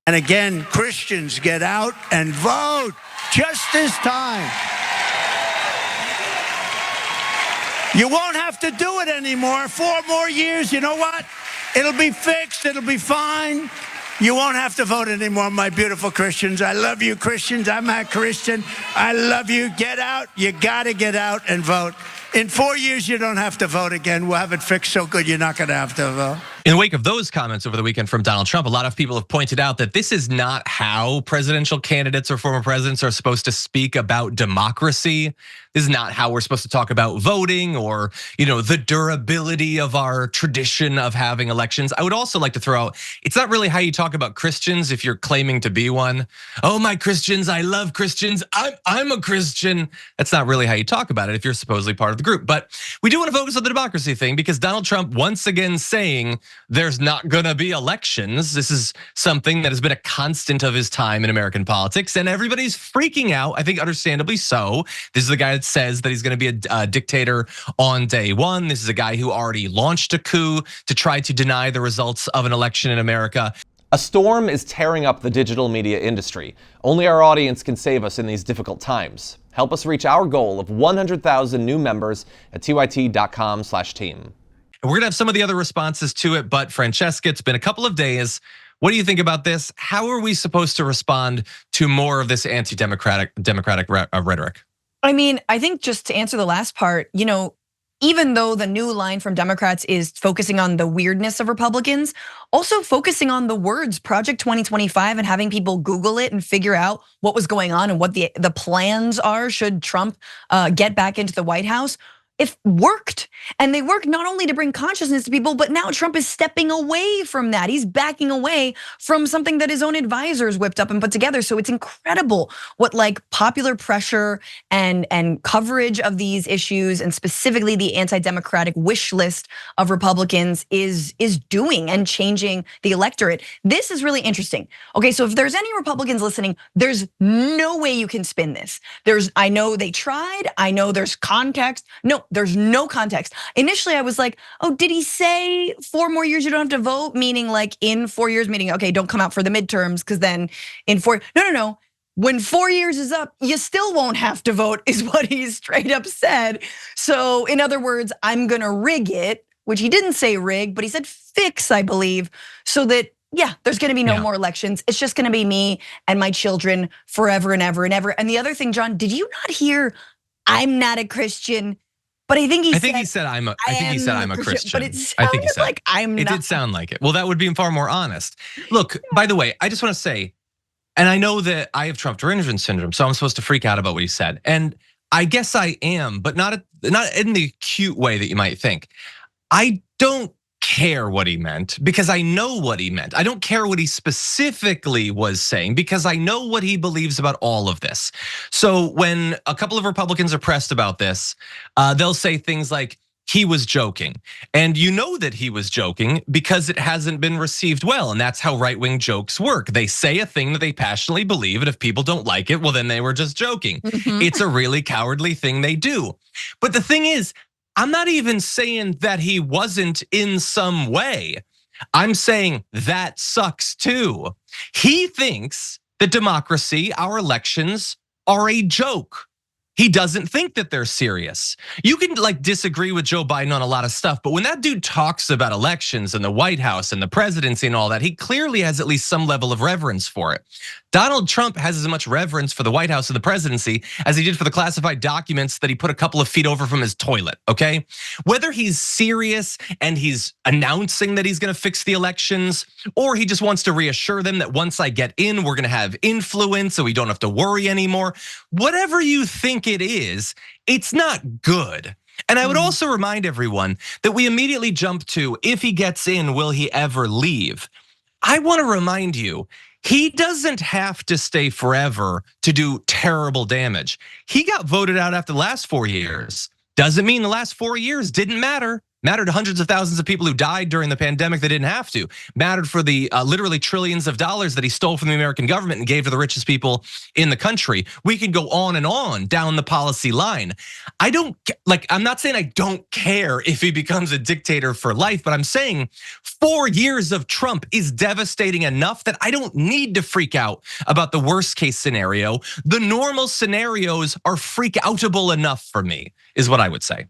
And again, Christians, get out and vote just this time. You won't have to do it anymore. 4 more years, you know what? It'll be fixed, it'll be fine. You won't have to vote anymore, my beautiful Christians. I love you, Christians. I'm a Christian. I love you. Get out. You gotta get out and vote. In 4 years, you don't have to vote again. We'll have it fixed so good you're not gonna have to vote. In the wake of those comments over the weekend from Donald Trump, a lot of people have pointed out that this is not how presidential candidates or former presidents are supposed to speak about democracy. This is not how we're supposed to talk about voting or, the durability of our tradition of having elections. I would also like to throw out, it's not really how you talk about Christians if you're claiming to be one. Oh, my Christians, I love Christians. I'm a Christian. That's not really how you talk about it if you're supposedly part of the group. But we do want to focus on the democracy thing because Donald Trump once again saying there's not gonna be elections. This is something that has been a constant of his time in American politics, and everybody's freaking out, I think understandably so. This is the guy that says that he's gonna be a dictator on day one. This is a guy who already launched a coup to try to deny the results of an election in America. A storm is tearing up the digital media industry. Only our audience can save us in these difficult times. Help us reach our goal of 100,000 new members at tyt.com/team. We're gonna have some of the other responses to it, but Francesca, it's been a couple of days. What do you think about this? How are we supposed to respond to more of this anti-democratic rhetoric? I mean, I think just to answer the last part, even though the new line from Democrats is focusing on the weirdness of Republicans, also focusing on the words Project 2025 and having people Google it and figure out what was going on and what the plans are should Trump get back into the White House. It worked, and they worked not only to bring consciousness to people, but now Trump is stepping away from that. He's backing away from something that his own advisors whipped up and put together. So it's incredible what popular pressure and coverage of these issues, and specifically the anti-democratic wish list of Republicans is doing and changing the electorate. This is really interesting. Okay, so if there's any Republicans listening, there's no way you can spin this. I know they tried, I know there's context. No, there's no context. Initially, I was like, oh, did he say 4 more years you don't have to vote? Meaning in 4 years, meaning, okay, don't come out for the midterms because then in 4, no. When 4 years is up, you still won't have to vote is what he straight up said. So in other words, I'm gonna rig it, which he didn't say rig, but he said fix, I believe, so that there's gonna be no more elections. It's just gonna be me and my children forever and ever and ever. And the other thing, John, did you not hear, I'm not a Christian? But I think he said I'm a Christian. But it sounded like I'm not. It did sound like it. Well, that would be far more honest. Look, by the way, I just want to say, and I know that I have Trump derangement syndrome, so I'm supposed to freak out about what he said. And I guess I am, but not in the cute way that you might think. I don't care what he meant because I know what he meant. I don't care what he specifically was saying because I know what he believes about all of this. So when a couple of Republicans are pressed about this, they'll say things like, he was joking. And you know that he was joking because it hasn't been received well. And that's how right-wing jokes work. They say a thing that they passionately believe, and if people don't like it, well, then they were just joking. It's a really cowardly thing they do. But the thing is, I'm not even saying that he wasn't in some way. I'm saying that sucks too. He thinks that democracy, our elections, are a joke. He doesn't think that they're serious. You can disagree with Joe Biden on a lot of stuff, but when that dude talks about elections and the White House and the presidency and all that, he clearly has at least some level of reverence for it. Donald Trump has as much reverence for the White House and the presidency as he did for the classified documents that he put a couple of feet over from his toilet, okay? Whether he's serious and he's announcing that he's gonna fix the elections, or he just wants to reassure them that once I get in, we're gonna have influence so we don't have to worry anymore. Whatever you think it is, it's not good. And I would also remind everyone that we immediately jump to, if he gets in, will he ever leave? I wanna remind you, he doesn't have to stay forever to do terrible damage. He got voted out after the last 4 years. Doesn't mean the last 4 years didn't matter. mattered to hundreds of thousands of people who died during the pandemic that didn't have to, mattered for the literally trillions of dollars that he stole from the American government and gave to the richest people in the country. We could go on and on down the policy line. I'm not saying I don't care if he becomes a dictator for life, but I'm saying 4 years of Trump is devastating enough that I don't need to freak out about the worst case scenario. The normal scenarios are freak outable enough for me, is what I would say.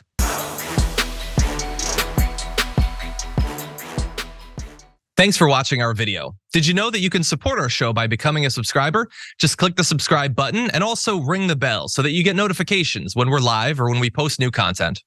Thanks for watching our video. Did you know that you can support our show by becoming a subscriber? Just click the subscribe button and also ring the bell so that you get notifications when we're live or when we post new content.